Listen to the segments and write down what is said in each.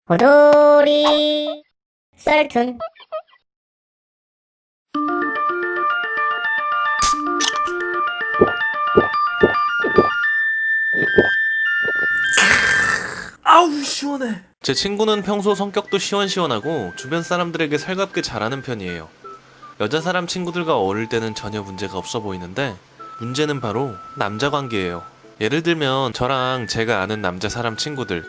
호돌이 썰툰. 아우 시원해. 제 친구는 평소 성격도 시원시원하고 주변 사람들에게 살갑게 잘하는 편이에요. 여자 사람 친구들과 어울릴 때는 전혀 문제가 없어 보이는데 문제는 바로 남자 관계예요. 예를 들면 저랑 제가 아는 남자 사람 친구들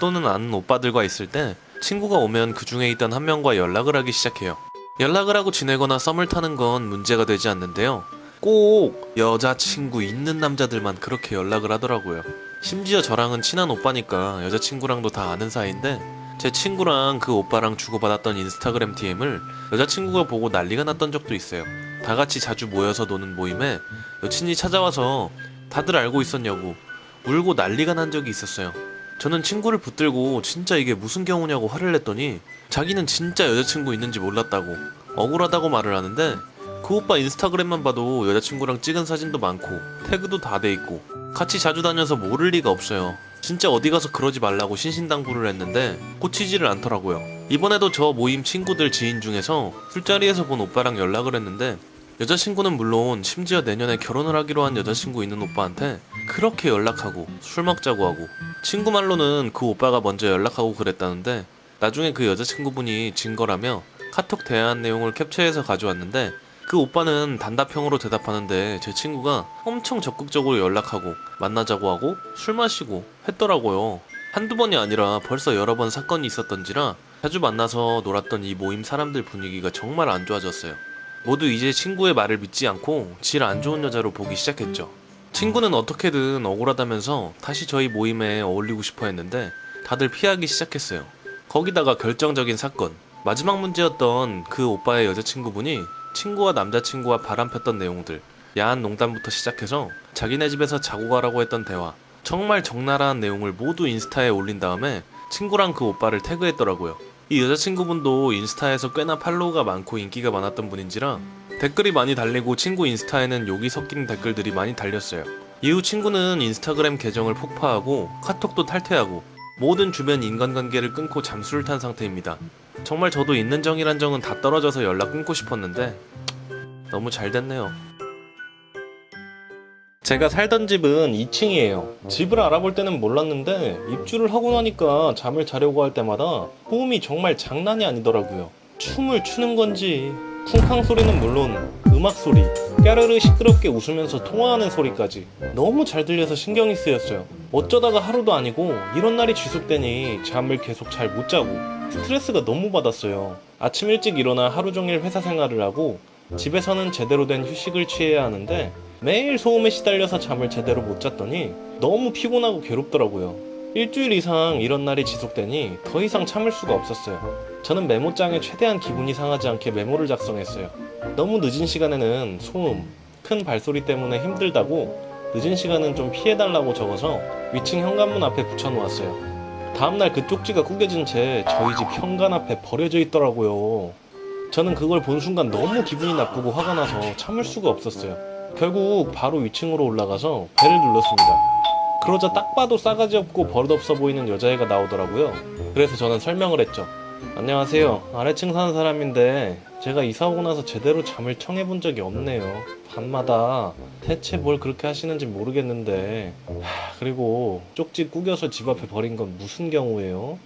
또는 아는 오빠들과 있을 때 친구가 오면 그 중에 있던 한 명과 연락을 하기 시작해요. 연락을 하고 지내거나 썸을 타는 건 문제가 되지 않는데요. 꼭 여자친구 있는 남자들만 그렇게 연락을 하더라고요. 심지어 저랑은 친한 오빠니까 여자친구랑도 다 아는 사이인데 제 친구랑 그 오빠랑 주고받았던 인스타그램 DM을 여자친구가 보고 난리가 났던 적도 있어요. 다 같이 자주 모여서 노는 모임에 여친이 찾아와서 다들 알고 있었냐고 울고 난리가 난 적이 있었어요. 저는 친구를 붙들고 진짜 이게 무슨 경우냐고 화를 냈더니 자기는 진짜 여자친구 있는지 몰랐다고 억울하다고 말을 하는데 그 오빠 인스타그램만 봐도 여자친구랑 찍은 사진도 많고 태그도 다 돼 있고 같이 자주 다녀서 모를 리가 없어요. 진짜 어디 가서 그러지 말라고 신신당부를 했는데 고치지를 않더라고요. 이번에도 저 모임 친구들 지인 중에서 술자리에서 본 오빠랑 연락을 했는데 여자친구는 물론 심지어 내년에 결혼을 하기로 한 여자친구 있는 오빠한테 그렇게 연락하고 술 먹자고 하고 친구 말로는 그 오빠가 먼저 연락하고 그랬다는데 나중에 그 여자친구분이 증거라며 카톡 대화한 내용을 캡처해서 가져왔는데 그 오빠는 단답형으로 대답하는데 제 친구가 엄청 적극적으로 연락하고 만나자고 하고 술 마시고 했더라고요. 한두 번이 아니라 벌써 여러 번 사건이 있었던지라 자주 만나서 놀았던 이 모임 사람들 분위기가 정말 안 좋아졌어요. 모두 이제 친구의 말을 믿지 않고 질 안 좋은 여자로 보기 시작했죠. 친구는 어떻게든 억울하다면서 다시 저희 모임에 어울리고 싶어 했는데 다들 피하기 시작했어요. 거기다가 결정적인 사건, 마지막 문제였던 그 오빠의 여자친구분이 친구와 남자친구와 바람폈던 내용들, 야한 농담부터 시작해서 자기네 집에서 자고 가라고 했던 대화, 정말 적나라한 내용을 모두 인스타에 올린 다음에 친구랑 그 오빠를 태그했더라고요. 이 여자친구분도 인스타에서 꽤나 팔로우가 많고 인기가 많았던 분인지라 댓글이 많이 달리고 친구 인스타에는 욕이 섞인 댓글들이 많이 달렸어요. 이후 친구는 인스타그램 계정을 폭파하고 카톡도 탈퇴하고 모든 주변 인간관계를 끊고 잠수를 탄 상태입니다. 정말 저도 있는 정이란 정은 다 떨어져서 연락 끊고 싶었는데 너무 잘 됐네요. 제가 살던 집은 2층이에요. 집을 알아볼 때는 몰랐는데 입주를 하고 나니까 잠을 자려고 할 때마다 호흡이 정말 장난이 아니더라고요. 춤을 추는 건지 쿵쾅 소리는 물론 음악 소리, 까르르 시끄럽게 웃으면서 통화하는 소리까지 너무 잘 들려서 신경이 쓰였어요. 어쩌다가 하루도 아니고 이런 날이 지속되니 잠을 계속 잘 못 자고 스트레스가 너무 받았어요. 아침 일찍 일어나 하루 종일 회사 생활을 하고 집에서는 제대로 된 휴식을 취해야 하는데 매일 소음에 시달려서 잠을 제대로 못 잤더니 너무 피곤하고 괴롭더라고요. 일주일 이상 이런 날이 지속되니 더 이상 참을 수가 없었어요. 저는 메모장에 최대한 기분이 상하지 않게 메모를 작성했어요. 너무 늦은 시간에는 소음, 큰 발소리 때문에 힘들다고 늦은 시간은 좀 피해달라고 적어서 위층 현관문 앞에 붙여놓았어요. 다음날 그 쪽지가 구겨진 채 저희 집 현관 앞에 버려져 있더라고요. 저는 그걸 본 순간 너무 기분이 나쁘고 화가 나서 참을 수가 없었어요. 결국 바로 위층으로 올라가서 벨을 눌렀습니다. 그러자 딱 봐도 싸가지 없고 버릇없어 보이는 여자애가 나오더라고요. 그래서 저는 설명을 했죠. 안녕하세요. 아래층 사는 사람인데 제가 이사 오고 나서 제대로 잠을 청해본 적이 없네요. 밤마다 대체 뭘 그렇게 하시는지 모르겠는데 그리고 쪽지 구겨서 집 앞에 버린 건 무슨 경우예요?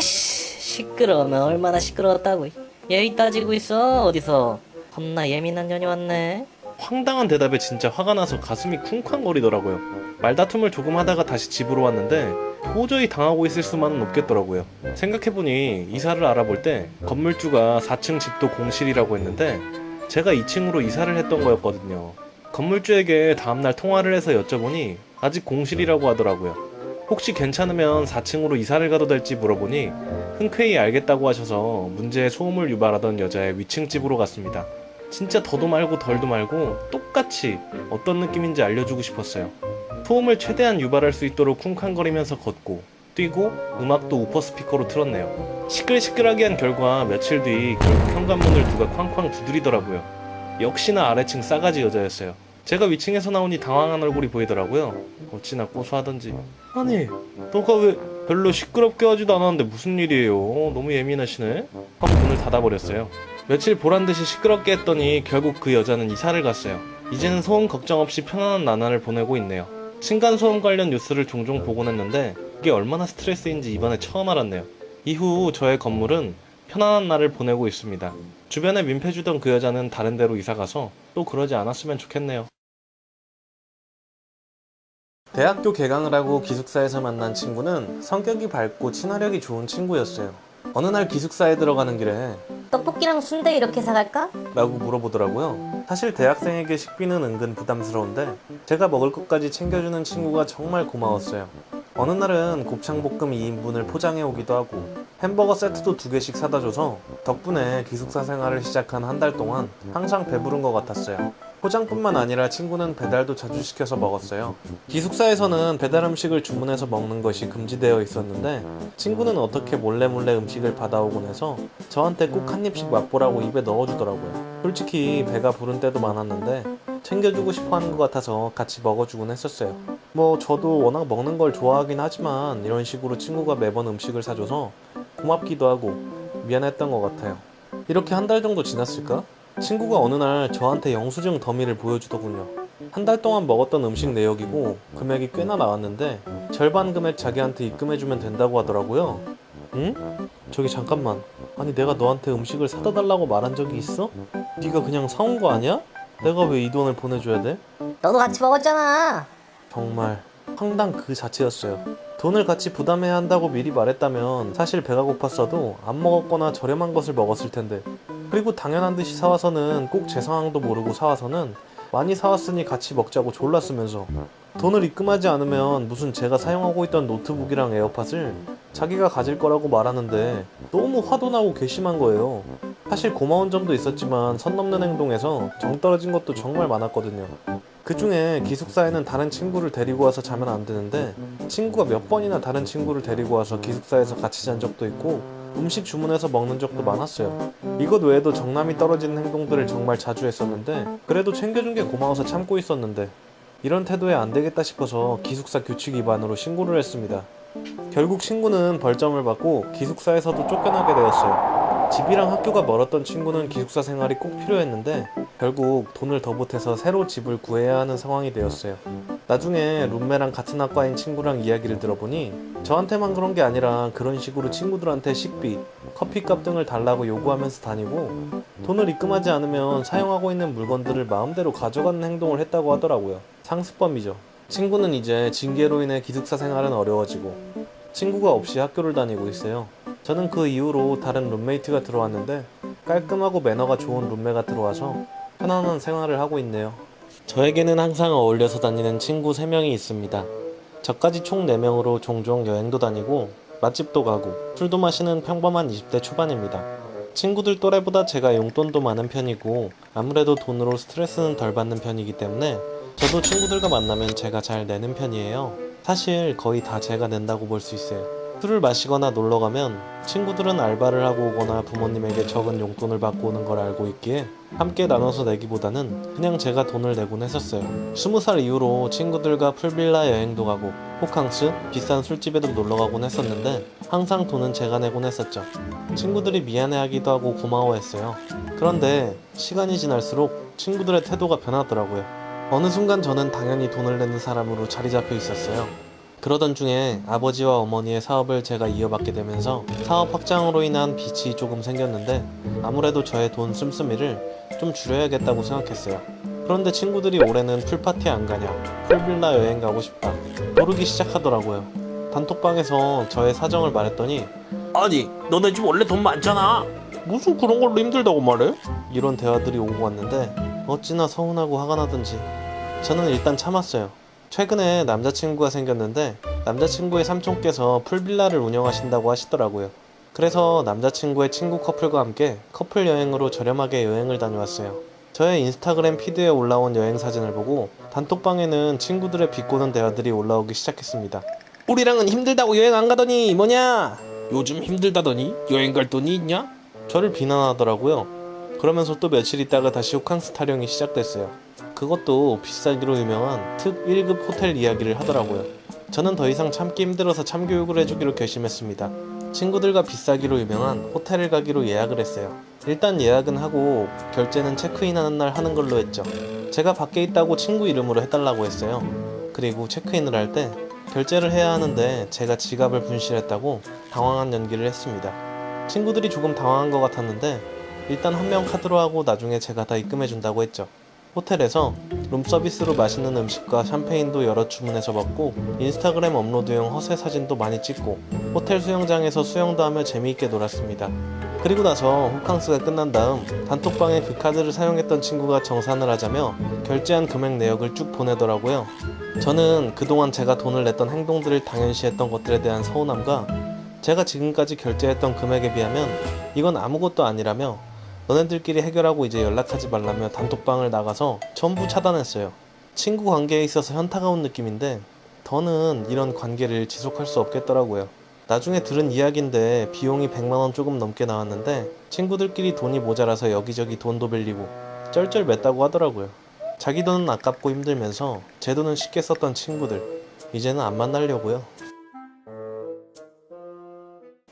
시끄러우면 얼마나 시끄러웠다고. 예의 따지고 있어 어디서. 겁나 예민한 년이 왔네. 황당한 대답에 진짜 화가 나서 가슴이 쿵쾅거리더라고요. 말다툼을 조금 하다가 다시 집으로 왔는데 도저히 당하고 있을 수만은 없겠더라고요. 생각해보니 이사를 알아볼 때 건물주가 4층 집도 공실이라고 했는데 제가 2층으로 이사를 했던 거였거든요. 건물주에게 다음날 통화를 해서 여쭤보니 아직 공실이라고 하더라고요. 혹시 괜찮으면 4층으로 이사를 가도 될지 물어보니 흔쾌히 알겠다고 하셔서 문제의 소음을 유발하던 여자의 위층 집으로 갔습니다. 진짜 더도 말고 덜도 말고 똑같이 어떤 느낌인지 알려주고 싶었어요. 소음을 최대한 유발할 수 있도록 쿵쾅거리면서 걷고 뛰고 음악도 우퍼 스피커로 틀었네요. 시끌시끌하게 한 결과 며칠 뒤 결국 현관문을 누가 쾅쾅 두드리더라고요. 역시나 아래층 싸가지 여자였어요. 제가 위층에서 나오니 당황한 얼굴이 보이더라고요. 어찌나 고소하던지. 아니, 너가 왜 별로 시끄럽게 하지도 않았는데 무슨 일이에요? 너무 예민하시네? 하고 문을 닫아버렸어요. 며칠 보란듯이 시끄럽게 했더니 결국 그 여자는 이사를 갔어요. 이제는 소음 걱정 없이 편안한 나날을 보내고 있네요. 층간소음 관련 뉴스를 종종 보곤 했는데 이게 얼마나 스트레스인지 이번에 처음 알았네요. 이후 저의 건물은 편안한 날을 보내고 있습니다. 주변에 민폐 주던 그 여자는 다른 데로 이사가서 또 그러지 않았으면 좋겠네요. 대학교 개강을 하고 기숙사에서 만난 친구는 성격이 밝고 친화력이 좋은 친구였어요. 어느 날 기숙사에 들어가는 길에 떡볶이랑 순대 이렇게 사갈까? 라고 물어보더라고요. 사실 대학생에게 식비는 은근 부담스러운데 제가 먹을 것까지 챙겨주는 친구가 정말 고마웠어요. 어느 날은 곱창볶음 2인분을 포장해 오기도 하고 햄버거 세트도 2개씩 사다 줘서 덕분에 기숙사 생활을 시작한 한 달 동안 항상 배부른 것 같았어요. 포장뿐만 아니라 친구는 배달도 자주 시켜서 먹었어요. 기숙사에서는 배달 음식을 주문해서 먹는 것이 금지되어 있었는데 친구는 어떻게 몰래 음식을 받아오곤 해서 저한테 꼭 한 입씩 맛보라고 입에 넣어주더라고요. 솔직히 배가 부른 때도 많았는데 챙겨주고 싶어 하는 것 같아서 같이 먹어주곤 했었어요. 뭐 저도 워낙 먹는 걸 좋아하긴 하지만 이런 식으로 친구가 매번 음식을 사줘서 고맙기도 하고 미안했던 것 같아요. 이렇게 한 달 정도 지났을까? 친구가 어느 날 저한테 영수증 더미를 보여주더군요. 한 달 동안 먹었던 음식 내역이고 금액이 꽤나 나왔는데 절반 금액 자기한테 입금해주면 된다고 하더라고요. 응? 저기 잠깐만. 아니 내가 너한테 음식을 사다 달라고 말한 적이 있어? 네가 그냥 사온 거 아니야? 내가 왜 이 돈을 보내줘야 돼? 너도 같이 먹었잖아. 정말 황당 그 자체였어요. 돈을 같이 부담해야 한다고 미리 말했다면 사실 배가 고팠어도 안 먹었거나 저렴한 것을 먹었을 텐데, 그리고 당연한 듯이 사와서는 꼭 제 상황도 모르고 사와서는 많이 사왔으니 같이 먹자고 졸랐으면서 돈을 입금하지 않으면 무슨 제가 사용하고 있던 노트북이랑 에어팟을 자기가 가질 거라고 말하는데 너무 화도 나고 괘씸한 거예요. 사실 고마운 점도 있었지만 선 넘는 행동에서 정 떨어진 것도 정말 많았거든요. 그 중에 기숙사에는 다른 친구를 데리고 와서 자면 안 되는데 친구가 몇 번이나 다른 친구를 데리고 와서 기숙사에서 같이 잔 적도 있고 음식 주문해서 먹는 적도 많았어요. 이것 외에도 정남이 떨어지는 행동들을 정말 자주 했었는데 그래도 챙겨준 게 고마워서 참고 있었는데 이런 태도에 안 되겠다 싶어서 기숙사 규칙 위반으로 신고를 했습니다. 결국 친구는 벌점을 받고 기숙사에서도 쫓겨나게 되었어요. 집이랑 학교가 멀었던 친구는 기숙사 생활이 꼭 필요했는데 결국 돈을 더 보태서 새로 집을 구해야 하는 상황이 되었어요. 나중에 룸메랑 같은 학과인 친구랑 이야기를 들어보니 저한테만 그런 게 아니라 그런 식으로 친구들한테 식비, 커피값 등을 달라고 요구하면서 다니고 돈을 입금하지 않으면 사용하고 있는 물건들을 마음대로 가져가는 행동을 했다고 하더라고요. 상습범이죠. 친구는 이제 징계로 인해 기숙사 생활은 어려워지고 친구가 없이 학교를 다니고 있어요. 저는 그 이후로 다른 룸메이트가 들어왔는데 깔끔하고 매너가 좋은 룸메가 들어와서 편안한 생활을 하고 있네요. 저에게는 항상 어울려서 다니는 친구 3명이 있습니다. 저까지 총 4명으로 종종 여행도 다니고 맛집도 가고 술도 마시는 평범한 20대 초반입니다. 친구들 또래보다 제가 용돈도 많은 편이고 아무래도 돈으로 스트레스는 덜 받는 편이기 때문에 저도 친구들과 만나면 제가 잘 내는 편이에요. 사실 거의 다 제가 낸다고 볼 수 있어요. 술을 마시거나 놀러 가면 친구들은 알바를 하고 오거나 부모님에게 적은 용돈을 받고 오는 걸 알고 있기에 함께 나눠서 내기보다는 그냥 제가 돈을 내곤 했었어요. 20살 이후로 친구들과 풀빌라 여행도 가고 호캉스, 비싼 술집에도 놀러 가곤 했었는데 항상 돈은 제가 내곤 했었죠. 친구들이 미안해하기도 하고 고마워했어요. 그런데 시간이 지날수록 친구들의 태도가 변하더라고요. 어느 순간 저는 당연히 돈을 내는 사람으로 자리 잡혀 있었어요. 그러던 중에 아버지와 어머니의 사업을 제가 이어받게 되면서 사업 확장으로 인한 빚이 조금 생겼는데 아무래도 저의 돈 씀씀이를 좀 줄여야겠다고 생각했어요. 그런데 친구들이 올해는 풀파티 안 가냐, 풀빌라 여행 가고 싶다 모르기 시작하더라고요. 단톡방에서 저의 사정을 말했더니 아니 너네 집 원래 돈 많잖아. 무슨 그런 걸로 힘들다고 말해? 이런 대화들이 오고 갔는데 어찌나 서운하고 화가 나든지 저는 일단 참았어요. 최근에 남자친구가 생겼는데 남자친구의 삼촌께서 풀빌라를 운영하신다고 하시더라고요. 그래서 남자친구의 친구 커플과 함께 커플 여행으로 저렴하게 여행을 다녀왔어요. 저의 인스타그램 피드에 올라온 여행 사진을 보고 단톡방에는 친구들의 비꼬는 대화들이 올라오기 시작했습니다. 우리랑은 힘들다고 여행 안 가더니 뭐냐? 요즘 힘들다더니 여행 갈 돈이 있냐? 저를 비난하더라고요. 그러면서 또 며칠 있다가 다시 호캉스 타령이 시작됐어요. 그것도 비싸기로 유명한 특 1급 호텔 이야기를 하더라고요. 저는 더 이상 참기 힘들어서 참교육을 해주기로 결심했습니다. 친구들과 비싸기로 유명한 호텔을 가기로 예약을 했어요. 일단 예약은 하고 결제는 체크인하는 날 하는 걸로 했죠. 제가 밖에 있다고 친구 이름으로 해달라고 했어요. 그리고 체크인을 할 때 결제를 해야 하는데 제가 지갑을 분실했다고 당황한 연기를 했습니다. 친구들이 조금 당황한 것 같았는데 일단 한 명 카드로 하고 나중에 제가 다 입금해준다고 했죠. 호텔에서 룸서비스로 맛있는 음식과 샴페인도 여러 주문해서 먹고 인스타그램 업로드용 허세 사진도 많이 찍고 호텔 수영장에서 수영도 하며 재미있게 놀았습니다. 그리고 나서 호캉스가 끝난 다음 단톡방에 그 카드를 사용했던 친구가 정산을 하자며 결제한 금액 내역을 쭉 보내더라고요. 저는 그동안 제가 돈을 냈던 행동들을 당연시했던 것들에 대한 서운함과 제가 지금까지 결제했던 금액에 비하면 이건 아무것도 아니라며 너네들끼리 해결하고 이제 연락하지 말라며 단톡방을 나가서 전부 차단했어요. 친구 관계에 있어서 현타가 온 느낌인데 더는 이런 관계를 지속할 수 없겠더라고요. 나중에 들은 이야기인데 비용이 100만원 조금 넘게 나왔는데 친구들끼리 돈이 모자라서 여기저기 돈도 빌리고 쩔쩔 맸다고 하더라고요. 자기 돈은 아깝고 힘들면서 제 돈은 쉽게 썼던 친구들, 이제는 안 만나려고요.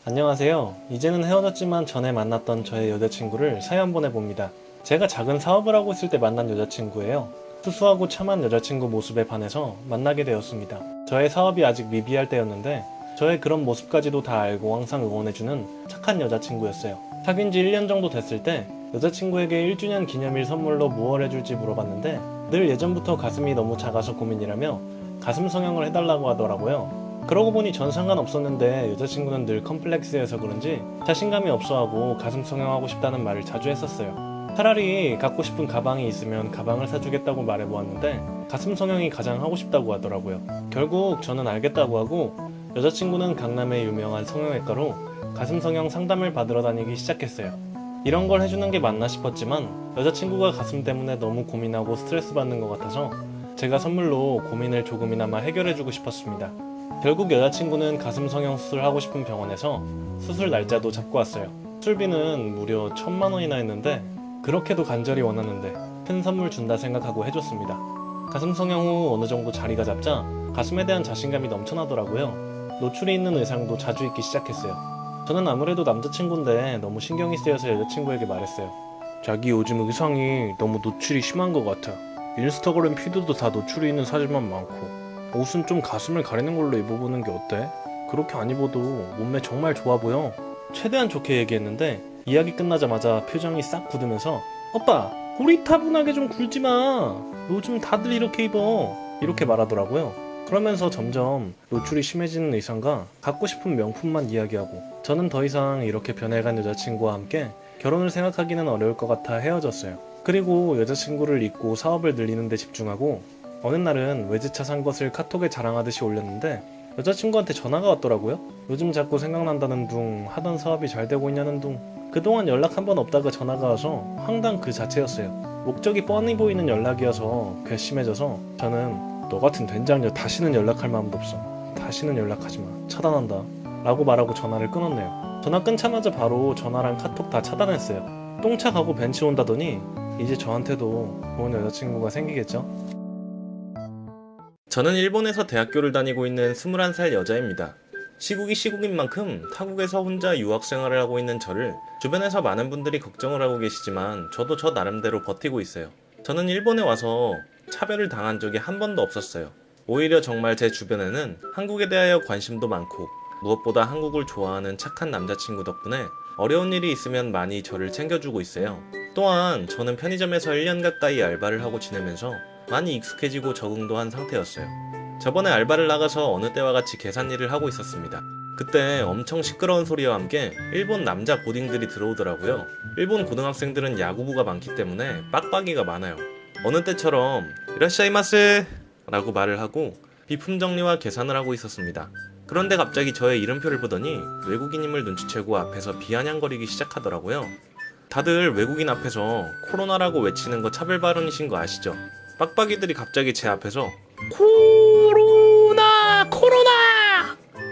안녕하세요. 이제는 헤어졌지만 전에 만났던 저의 여자친구를 사연 보내봅니다. 제가 작은 사업을 하고 있을 때 만난 여자친구예요. 수수하고 참한 여자친구 모습에 반해서 만나게 되었습니다. 저의 사업이 아직 미비할 때였는데 저의 그런 모습까지도 다 알고 항상 응원해주는 착한 여자친구였어요. 사귄 지 1년 정도 됐을 때 여자친구에게 1주년 기념일 선물로 무엇을 해줄지 물어봤는데 늘 예전부터 가슴이 너무 작아서 고민이라며 가슴 성형을 해달라고 하더라고요. 그러고 보니 전 상관없었는데 여자친구는 늘 컴플렉스여서 그런지 자신감이 없어하고 가슴 성형하고 싶다는 말을 자주 했었어요. 차라리 갖고 싶은 가방이 있으면 가방을 사주겠다고 말해보았는데 가슴 성형이 가장 하고 싶다고 하더라고요. 결국 저는 알겠다고 하고 여자친구는 강남의 유명한 성형외과로 가슴 성형 상담을 받으러 다니기 시작했어요. 이런 걸 해주는 게 맞나 싶었지만 여자친구가 가슴 때문에 너무 고민하고 스트레스 받는 것 같아서 제가 선물로 고민을 조금이나마 해결해주고 싶었습니다. 결국 여자친구는 가슴 성형 수술하고 싶은 병원에서 수술 날짜도 잡고 왔어요. 수술비는 무려 1000만 원이나 했는데 그렇게도 간절히 원하는데 큰 선물 준다 생각하고 해줬습니다. 가슴 성형 후 어느 정도 자리가 잡자 가슴에 대한 자신감이 넘쳐나더라고요. 노출이 있는 의상도 자주 입기 시작했어요. 저는 아무래도 남자친구인데 너무 신경이 쓰여서 여자친구에게 말했어요. 자기 요즘 의상이 너무 노출이 심한 것 같아. 인스타그램 피드도 다 노출이 있는 사진만 많고 옷은 좀 가슴을 가리는 걸로 입어보는 게 어때? 그렇게 안 입어도 몸매 정말 좋아 보여. 최대한 좋게 얘기했는데 이야기 끝나자마자 표정이 싹 굳으면서 오빠 고리타분하게 좀 굴지마. 요즘 다들 이렇게 입어. 이렇게 말하더라고요. 그러면서 점점 노출이 심해지는 의상과 갖고 싶은 명품만 이야기하고 저는 더 이상 이렇게 변해간 여자친구와 함께 결혼을 생각하기는 어려울 것 같아 헤어졌어요. 그리고 여자친구를 잊고 사업을 늘리는 데 집중하고 어느 날은 외제차 산 것을 카톡에 자랑하듯이 올렸는데 여자친구한테 전화가 왔더라고요. 요즘 자꾸 생각난다는 둥, 하던 사업이 잘 되고 있냐는 둥. 그동안 연락 한 번 없다가 전화가 와서 황당 그 자체였어요. 목적이 뻔히 보이는 연락이어서 괘씸해져서 저는 너 같은 된장녀 다시는 연락할 마음도 없어. 다시는 연락하지마. 차단한다. 라고 말하고 전화를 끊었네요. 전화 끊자마자 바로 전화랑 카톡 다 차단했어요. 똥차 가고 벤치 온다더니 이제 저한테도 좋은 여자친구가 생기겠죠? 저는 일본에서 대학교를 다니고 있는 21살 여자입니다. 시국이 시국인 만큼 타국에서 혼자 유학 생활을 하고 있는 저를 주변에서 많은 분들이 걱정을 하고 계시지만 저도 저 나름대로 버티고 있어요. 저는 일본에 와서 차별을 당한 적이 한 번도 없었어요. 오히려 정말 제 주변에는 한국에 대하여 관심도 많고 무엇보다 한국을 좋아하는 착한 남자친구 덕분에 어려운 일이 있으면 많이 저를 챙겨주고 있어요. 또한 저는 편의점에서 1년 가까이 알바를 하고 지내면서 많이 익숙해지고 적응도 한 상태였어요. 저번에 알바를 나가서 어느 때와 같이 계산 일을 하고 있었습니다. 그때 엄청 시끄러운 소리와 함께 일본 남자 고딩들이 들어오더라고요. 일본 고등학생들은 야구부가 많기 때문에 빡빡이가 많아요. 어느 때처럼 이라시아이마스 라고 말을 하고 비품 정리와 계산을 하고 있었습니다. 그런데 갑자기 저의 이름표를 보더니 외국인임을 눈치채고 앞에서 비아냥거리기 시작하더라고요. 다들 외국인 앞에서 코로나라고 외치는 거 차별 발언이신 거 아시죠? 빡빡이들이 갑자기 제 앞에서 코로나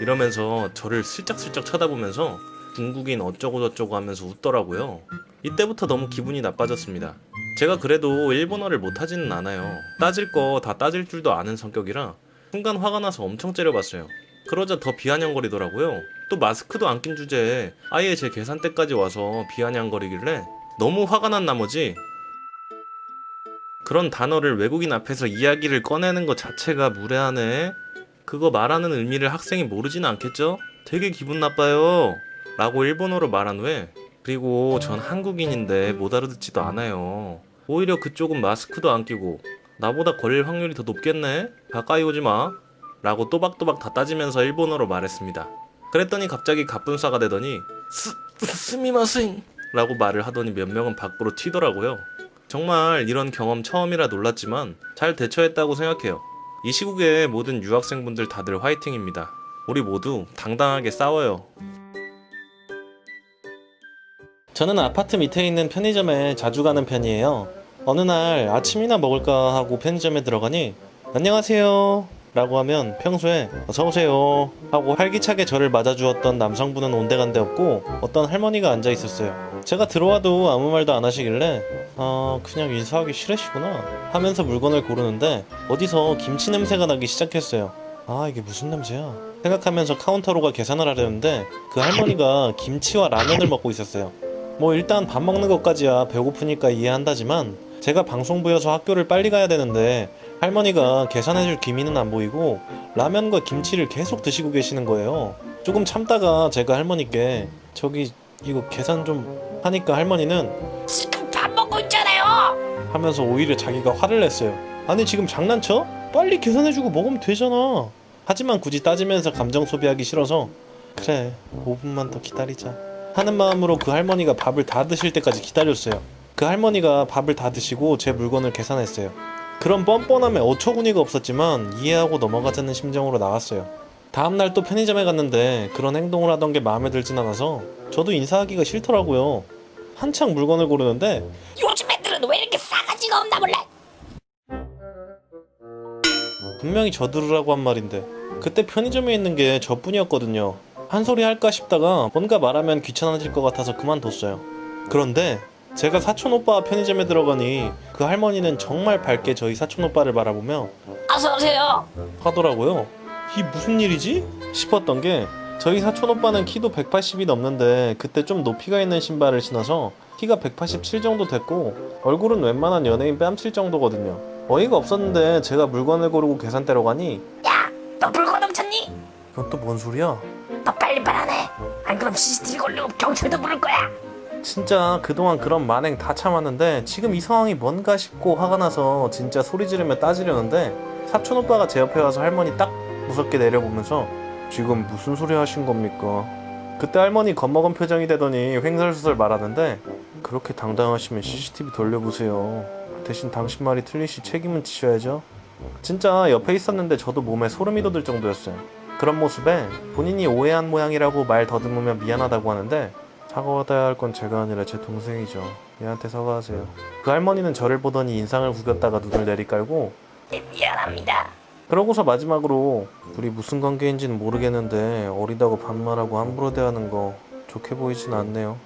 이러면서 저를 슬쩍슬쩍 쳐다보면서 중국인 어쩌고저쩌고 하면서 웃더라고요. 이때부터 너무 기분이 나빠졌습니다. 제가 그래도 일본어를 못하지는 않아요. 따질 거 다 따질 줄도 아는 성격이라 순간 화가 나서 엄청 째려봤어요. 그러자 더 비아냥거리더라고요. 또 마스크도 안 낀 주제에 아예 제 계산대까지 와서 비아냥거리길래 너무 화가 난 나머지 그런 단어를 외국인 앞에서 이야기를 꺼내는 것 자체가 무례하네. 그거 말하는 의미를 학생이 모르진 않겠죠? 되게 기분 나빠요. 라고 일본어로 말한 후에 그리고 전 한국인인데 못 알아듣지도 않아요. 오히려 그쪽은 마스크도 안 끼고 나보다 걸릴 확률이 더 높겠네? 가까이 오지 마. 라고 또박또박 다 따지면서 일본어로 말했습니다. 그랬더니 갑자기 갑분싸가 되더니 스미마셍 라고 말을 하더니 몇 명은 밖으로 튀더라고요. 정말 이런 경험 처음이라 놀랐지만 잘 대처했다고 생각해요. 이 시국에 모든 유학생분들 다들 화이팅입니다. 우리 모두 당당하게 싸워요. 저는 아파트 밑에 있는 편의점에 자주 가는 편이에요. 어느 날 아침이나 먹을까 하고 편의점에 들어가니 안녕하세요 라고 하면 평소에 어서오세요 하고 활기차게 저를 맞아주었던 남성분은 온데간데 없고 어떤 할머니가 앉아 있었어요. 제가 들어와도 아무 말도 안 하시길래 그냥 인사하기 싫으시구나 하면서 물건을 고르는데 어디서 김치 냄새가 나기 시작했어요. 이게 무슨 냄새야 생각하면서 카운터로 가 계산을 하려는데 그 할머니가 김치와 라면을 먹고 있었어요. 뭐 일단 밥 먹는 것까지야 배고프니까 이해한다지만 제가 방송부여서 학교를 빨리 가야 되는데 할머니가 계산해줄 기미는 안 보이고 라면과 김치를 계속 드시고 계시는 거예요. 조금 참다가 제가 할머니께 저기 이거 계산 좀 하니까 할머니는 지금 밥 먹고 있잖아요. 하면서 오히려 자기가 화를 냈어요. 아니 지금 장난쳐? 빨리 계산해주고 먹으면 되잖아. 하지만 굳이 따지면서 감정 소비하기 싫어서 그래 5분만 더 기다리자 하는 마음으로 그 할머니가 밥을 다 드실 때까지 기다렸어요. 그 할머니가 밥을 다 드시고 제 물건을 계산했어요. 그런 뻔뻔함에 어처구니가 없었지만 이해하고 넘어가자는 심정으로 나왔어요. 다음날 또 편의점에 갔는데 그런 행동을 하던 게 마음에 들진 않아서 저도 인사하기가 싫더라고요. 한창 물건을 고르는데 요즘 애들은 왜 이렇게 싸가지가 없나 몰래. 분명히 저 들으라고 한 말인데 그때 편의점에 있는 게 저뿐이었거든요. 한 소리 할까 싶다가 뭔가 말하면 귀찮아질 것 같아서 그만뒀어요. 그런데 제가 사촌오빠 편의점에 들어가니 그 할머니는 정말 밝게 저희 사촌오빠를 바라보며 어서오세요. 하더라고요. 이 무슨 일이지? 싶었던 게 저희 사촌오빠는 키도 180이 넘는데 그때 좀 높이가 있는 신발을 신어서 키가 187 정도 됐고 얼굴은 웬만한 연예인 뺨칠 정도거든요. 어이가 없었는데 제가 물건을 고르고 계산대로 가니 야, 너 물건 훔쳤니? 이건 또 뭔 소리야? 너 빨리 말하네. 안 그럼 CCTV 걸리고 경찰도 부를 거야. 진짜 그동안 그런 만행 다 참았는데 지금 이 상황이 뭔가 싶고 화가 나서 진짜 소리 지르며 따지려는데 사촌오빠가 제 옆에 와서 할머니 딱 무섭게 내려보면서 지금 무슨 소리 하신 겁니까? 그때 할머니 겁먹은 표정이 되더니 횡설수설 말하는데 그렇게 당당하시면 CCTV 돌려보세요. 대신 당신 말이 틀리시 책임은 지셔야죠. 진짜 옆에 있었는데 저도 몸에 소름이 돋을 정도였어요. 그런 모습에 본인이 오해한 모양이라고 말 더듬으며 미안하다고 하는데 사과받아야 할 건 제가 아니라 제 동생이죠. 얘한테 사과하세요. 그 할머니는 저를 보더니 인상을 구겼다가 눈을 내리깔고 미안합니다. 그러고서 마지막으로 우리 무슨 관계인지는 모르겠는데 어리다고 반말하고 함부로 대하는 거 좋게 보이진 않네요.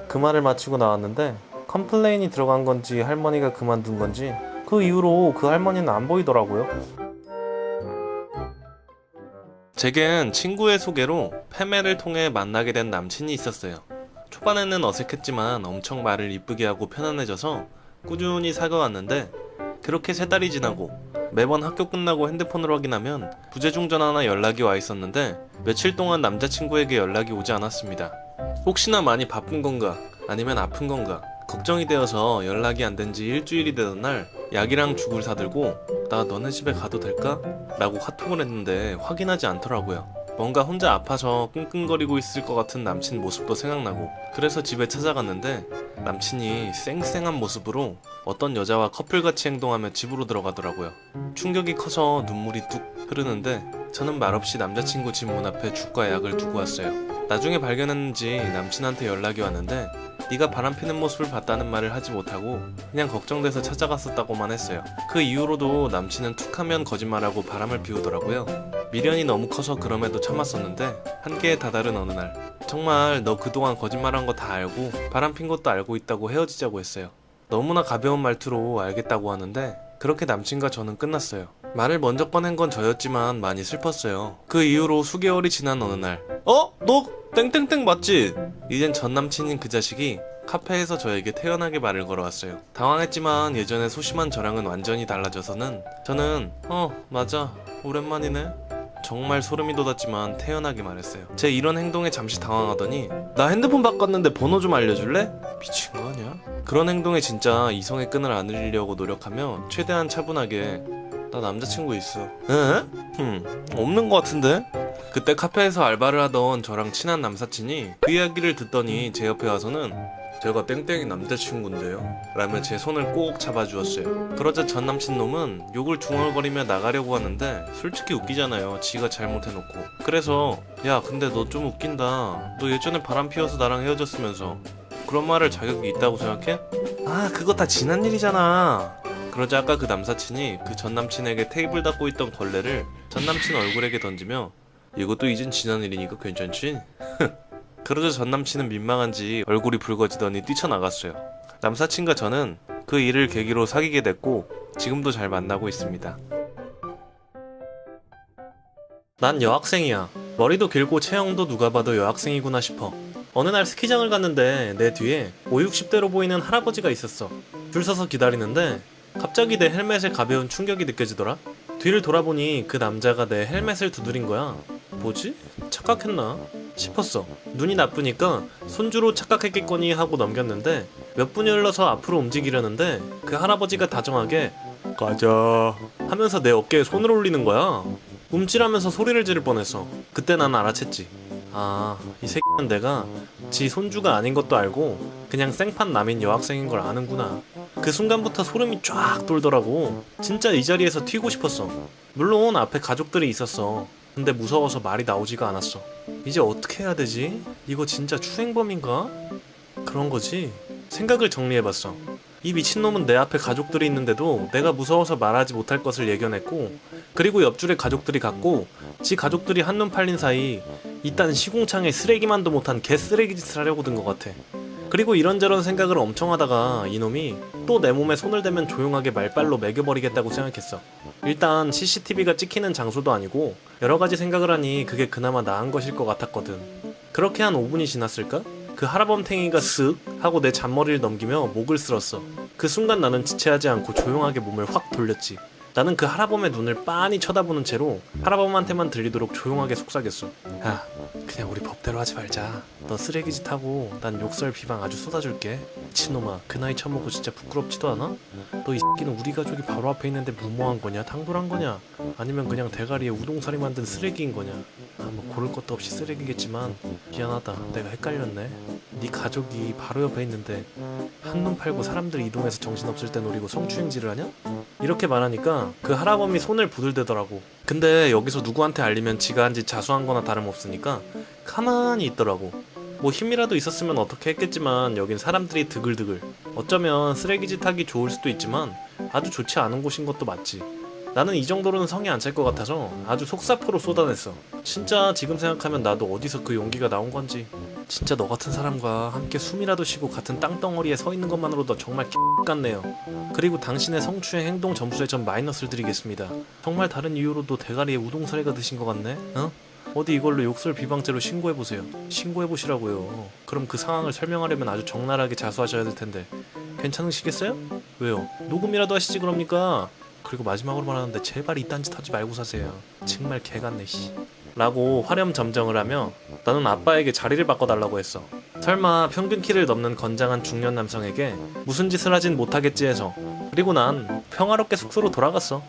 그 말을 마치고 나왔는데 컴플레인이 들어간 건지 할머니가 그만둔 건지 그 이후로 그 할머니는 안 보이더라고요. 제겐 친구의 소개로 패매를 통해 만나게 된 남친이 있었어요. 초반에는 어색했지만 엄청 말을 이쁘게 하고 편안해져서 꾸준히 사귀어왔는데 그렇게 3달이 지나고 매번 학교 끝나고 핸드폰을 확인하면 부재중 전화나 연락이 와 있었는데 며칠 동안 남자친구에게 연락이 오지 않았습니다. 혹시나 많이 바쁜 건가 아니면 아픈 건가 걱정이 되어서 연락이 안 된 지 일주일이 되던 날 약이랑 죽을 사들고 나 너네 집에 가도 될까? 라고 카톡을 했는데 확인하지 않더라고요. 뭔가 혼자 아파서 끙끙거리고 있을 것 같은 남친 모습도 생각나고 그래서 집에 찾아갔는데 남친이 쌩쌩한 모습으로 어떤 여자와 커플같이 행동하며 집으로 들어가더라고요. 충격이 커서 눈물이 뚝 흐르는데 저는 말없이 남자친구 집 문 앞에 죽과 약을 두고 왔어요. 나중에 발견했는지 남친한테 연락이 왔는데 네가 바람피는 모습을 봤다는 말을 하지 못하고 그냥 걱정돼서 찾아갔었다고만 했어요. 그 이후로도 남친은 툭하면 거짓말하고 바람을 피우더라고요. 미련이 너무 커서 그럼에도 참았었는데 한계에 다다른 어느 날 정말 너 그동안 거짓말한 거 다 알고 바람핀 것도 알고 있다고 헤어지자고 했어요. 너무나 가벼운 말투로 알겠다고 하는데 그렇게 남친과 저는 끝났어요. 말을 먼저 꺼낸 건 저였지만 많이 슬펐어요. 그 이후로 수개월이 지난 어느 날, 너 땡땡땡 맞지? 이젠 전 남친인 그 자식이 카페에서 저에게 태연하게 말을 걸어왔어요. 당황했지만 예전에 소심한 저랑은 완전히 달라져서는 저는 맞아, 오랜만이네, 정말 소름이 돋았지만 태연하게 말했어요. 제 이런 행동에 잠시 당황하더니 나 핸드폰 바꿨는데 번호 좀 알려줄래? 미친 거 아니야? 그런 행동에 진짜 이성의 끈을 안 흘리려고 노력하며 최대한 차분하게 나 남자친구 있어. 에? 없는 거 같은데? 그때 카페에서 알바를 하던 저랑 친한 남사친이 그 이야기를 듣더니 제 옆에 와서는 제가 땡땡이 남자친구인데요 라며 제 손을 꼭 잡아주었어요. 그러자 전 남친 놈은 욕을 중얼거리며 나가려고 하는데 솔직히 웃기잖아요, 지가 잘못해놓고. 그래서 야 근데 너 좀 웃긴다, 너 예전에 바람 피워서 나랑 헤어졌으면서 그런 말을 자격이 있다고 생각해? 아 그거 다 지난 일이잖아. 그러자 아까 그 남사친이 그 전 남친에게 테이블 닦고 있던 걸레를 전 남친 얼굴에게 던지며 이것도 이젠 지난 일이니까 괜찮지? 그러자 전 남친은 민망한지 얼굴이 붉어지더니 뛰쳐나갔어요. 남사친과 저는 그 일을 계기로 사귀게 됐고 지금도 잘 만나고 있습니다. 난 여학생이야. 머리도 길고 체형도 누가 봐도 여학생이구나 싶어. 어느 날 스키장을 갔는데 내 뒤에 50, 60대로 보이는 할아버지가 있었어. 줄 서서 기다리는데 갑자기 내 헬멧에 가벼운 충격이 느껴지더라. 뒤를 돌아보니 그 남자가 내 헬멧을 두드린 거야. 뭐지? 착각했나? 싶었어. 눈이 나쁘니까 손주로 착각했겠거니 하고 넘겼는데 몇 분이 흘러서 앞으로 움직이려는데 그 할아버지가 다정하게 가자 하면서 내 어깨에 손을 올리는 거야. 움찔하면서 소리를 지를 뻔했어. 그때 난 알아챘지. 아, 이 새끼는 내가 지 손주가 아닌 것도 알고 그냥 생판 남인 여학생인 걸 아는구나. 그 순간부터 소름이 쫙 돌더라고. 진짜 이 자리에서 튀고 싶었어. 물론 앞에 가족들이 있었어. 근데 무서워서 말이 나오지가 않았어. 이제 어떻게 해야 되지? 이거 진짜 추행범인가? 그런 거지? 생각을 정리해봤어. 이 미친놈은 내 앞에 가족들이 있는데도 내가 무서워서 말하지 못할 것을 예견했고, 그리고 옆줄에 가족들이 갔고 지 가족들이 한눈 팔린 사이 이딴 시궁창에 쓰레기만도 못한 개쓰레기 짓을 하려고 든 것 같아. 그리고 이런저런 생각을 엄청 하다가 이놈이 또 내 몸에 손을 대면 조용하게 말빨로 매겨버리겠다고 생각했어. 일단 CCTV가 찍히는 장소도 아니고 여러가지 생각을 하니 그게 그나마 나은 것일 것 같았거든. 그렇게 한 5분이 지났을까? 그 할아범탱이가 쓱 하고 내 잔머리를 넘기며 목을 쓸었어. 그 순간 나는 지체하지 않고 조용하게 몸을 확 돌렸지. 나는 그 할아범의 눈을 빤히 쳐다보는 채로 할아범한테만 들리도록 조용하게 속삭였어. 야, 그냥 우리 법대로 하지 말자. 너 쓰레기짓 하고 난 욕설 비방 아주 쏟아줄게. 미친놈아, 그 나이 처먹고 진짜 부끄럽지도 않아? 너 이 새끼는 우리 가족이 바로 앞에 있는데 무모한 거냐? 당돌한 거냐? 아니면 그냥 대가리에 우동사리 만든 쓰레기인 거냐? 뭐 고를 것도 없이 쓰레기겠지만 미안하다, 내가 헷갈렸네. 네 가족이 바로 옆에 있는데 한눈 팔고 사람들이 이동해서 정신없을 때 노리고 성추행질을 하냐? 이렇게 말하니까 그 할아범이 손을 부들대더라고. 근데 여기서 누구한테 알리면 지가 한 짓 자수한 거나 다름없으니까 가만히 있더라고. 뭐 힘이라도 있었으면 어떻게 했겠지만 여긴 사람들이 드글드글. 어쩌면 쓰레기짓 하기 좋을 수도 있지만 아주 좋지 않은 곳인 것도 맞지. 나는 이 정도로는 성이 안 찰 것 같아서 아주 속사포로 쏟아냈어. 진짜 지금 생각하면 나도 어디서 그 용기가 나온 건지. 진짜 너 같은 사람과 함께 숨이라도 쉬고 같은 땅덩어리에 서 있는 것만으로도 정말 같네요. 그리고 당신의 성추행 행동 점수에 전 마이너스를 드리겠습니다. 정말 다른 이유로도 대가리에 우동사리가 드신 것 같네? 어디 이걸로 욕설 비방죄로 신고해보세요. 신고해보시라고요. 그럼 그 상황을 설명하려면 아주 적나라하게 자수하셔야 될 텐데 괜찮으시겠어요? 왜요? 녹음이라도 하시지 그럽니까? 그리고 마지막으로 말하는데 제발 이딴 짓 하지 말고 사세요. 정말 개같네 씨. 라고 화렴점정을 하며 나는 아빠에게 자리를 바꿔달라고 했어. 설마 평균 키를 넘는 건장한 중년 남성에게 무슨 짓을 하진 못하겠지 해서. 그리고 난 평화롭게 숙소로 돌아갔어.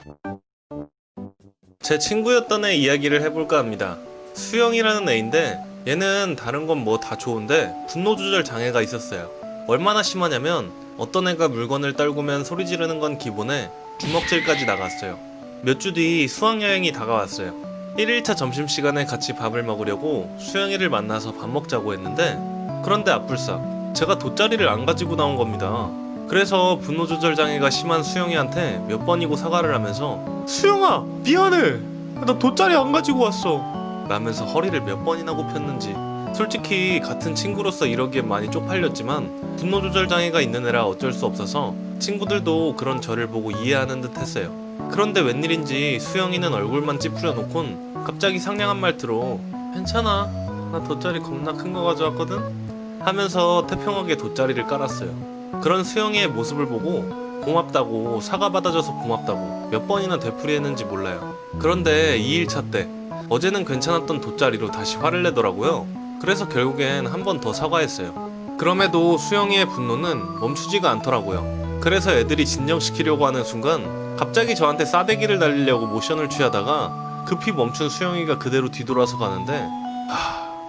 제 친구였던 애 이야기를 해볼까 합니다. 수영이라는 애인데 얘는 다른 건 뭐 다 좋은데 분노 조절 장애가 있었어요. 얼마나 심하냐면 어떤 애가 물건을 떨구면 소리 지르는 건 기본에 주먹질까지 나갔어요. 몇 주 뒤 수학여행이 다가왔어요. 1일차 점심시간에 같이 밥을 먹으려고 수영이를 만나서 밥 먹자고 했는데 그런데 앞불싹 제가 돗자리를 안 가지고 나온 겁니다. 그래서 분노조절 장애가 심한 수영이한테 몇 번이고 사과를 하면서 수영아 미안해, 나 돗자리 안 가지고 왔어 라면서 허리를 몇 번이나 굽혔는지. 솔직히 같은 친구로서 이러기엔 많이 쪽팔렸지만 분노조절 장애가 있는 애라 어쩔 수 없어서 친구들도 그런 저를 보고 이해하는 듯 했어요. 그런데 웬일인지 수영이는 얼굴만 찌푸려놓곤 갑자기 상냥한 말투로 괜찮아, 나 돗자리 겁나 큰 거 가져왔거든? 하면서 태평하게 돗자리를 깔았어요. 그런 수영이의 모습을 보고 고맙다고, 사과 받아줘서 고맙다고 몇 번이나 되풀이했는지 몰라요. 그런데 2일차 때 어제는 괜찮았던 돗자리로 다시 화를 내더라고요. 그래서 결국엔 한 번 더 사과했어요. 그럼에도 수영이의 분노는 멈추지가 않더라고요. 그래서 애들이 진정시키려고 하는 순간 갑자기 저한테 싸대기를 날리려고 모션을 취하다가 급히 멈춘 수영이가 그대로 뒤돌아서 가는데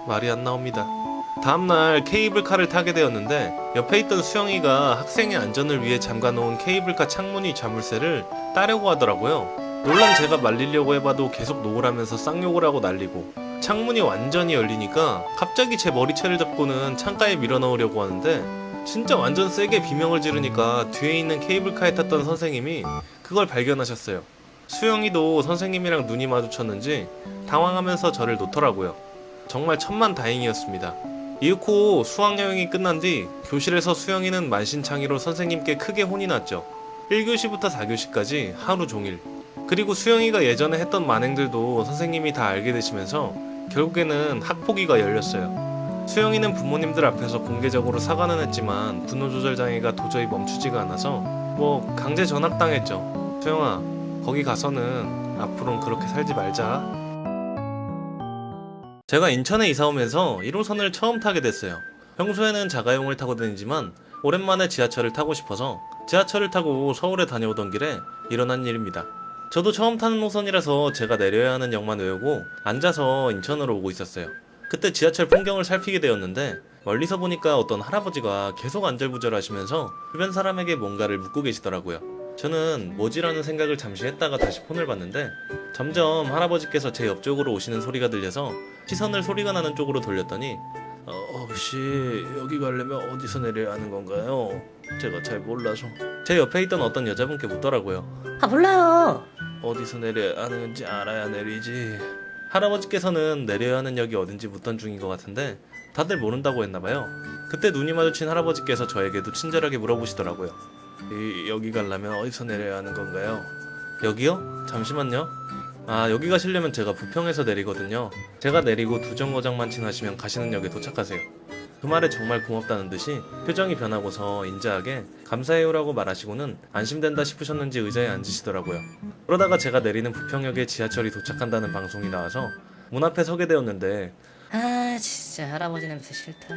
말이 안 나옵니다. 다음날 케이블카를 타게 되었는데 옆에 있던 수영이가 학생의 안전을 위해 잠가놓은 케이블카 창문이 자물쇠를 따려고 하더라고요. 물론 제가 말리려고 해봐도 계속 노으라면서 쌍욕을 하고 난리고, 창문이 완전히 열리니까 갑자기 제 머리채를 잡고는 창가에 밀어넣으려고 하는데 진짜 완전 세게 비명을 지르니까 뒤에 있는 케이블카에 탔던 선생님이 그걸 발견하셨어요. 수영이도 선생님이랑 눈이 마주쳤는지 당황하면서 저를 놓더라고요. 정말 천만다행이었습니다. 이윽고 수학여행이 끝난 뒤 교실에서 수영이는 만신창이로 선생님께 크게 혼이 났죠. 1교시부터 4교시까지 하루 종일. 그리고 수영이가 예전에 했던 만행들도 선생님이 다 알게 되시면서 결국에는 학폭위가 열렸어요. 수영이는 부모님들 앞에서 공개적으로 사과는 했지만 분노 조절 장애가 도저히 멈추지가 않아서 강제 전학당했죠. 수영아, 거기 가서는 앞으로는 그렇게 살지 말자. 제가 인천에 이사 오면서 1호선을 처음 타게 됐어요. 평소에는 자가용을 타고 다니지만 오랜만에 지하철을 타고 싶어서 지하철을 타고 서울에 다녀오던 길에 일어난 일입니다. 저도 처음 타는 노선이라서 제가 내려야 하는 역만 외우고 앉아서 인천으로 오고 있었어요. 그때 지하철 풍경을 살피게 되었는데 멀리서 보니까 어떤 할아버지가 계속 안절부절 하시면서 주변 사람에게 뭔가를 묻고 계시더라고요. 저는 뭐지라는 생각을 잠시 했다가 다시 폰을 봤는데 점점 할아버지께서 제 옆쪽으로 오시는 소리가 들려서 시선을 소리가 나는 쪽으로 돌렸더니 혹시 여기 가려면 어디서 내려야 하는 건가요? 제가 잘 몰라서 제 옆에 있던 어떤 여자분께 묻더라고요. 아, 몰라요. 어디서 내려야 하는지 알아야 내리지. 할아버지께서는 내려야 하는 역이 어딘지 묻던 중인 것 같은데 다들 모른다고 했나봐요. 그때 눈이 마주친 할아버지께서 저에게도 친절하게 물어보시더라고요. 여기 가려면 어디서 내려야 하는 건가요? 여기요? 잠시만요. 여기 가시려면 제가 부평에서 내리거든요. 제가 내리고 두 정거장만 지나시면 가시는 역에 도착하세요. 그 말에 정말 고맙다는 듯이 표정이 변하고서 인자하게 감사해요라고 말하시고는 안심된다 싶으셨는지 의자에 앉으시더라고요. 그러다가 제가 내리는 부평역에 지하철이 도착한다는 방송이 나와서 문 앞에 서게 되었는데 아, 진짜 할아버지 냄새 싫다.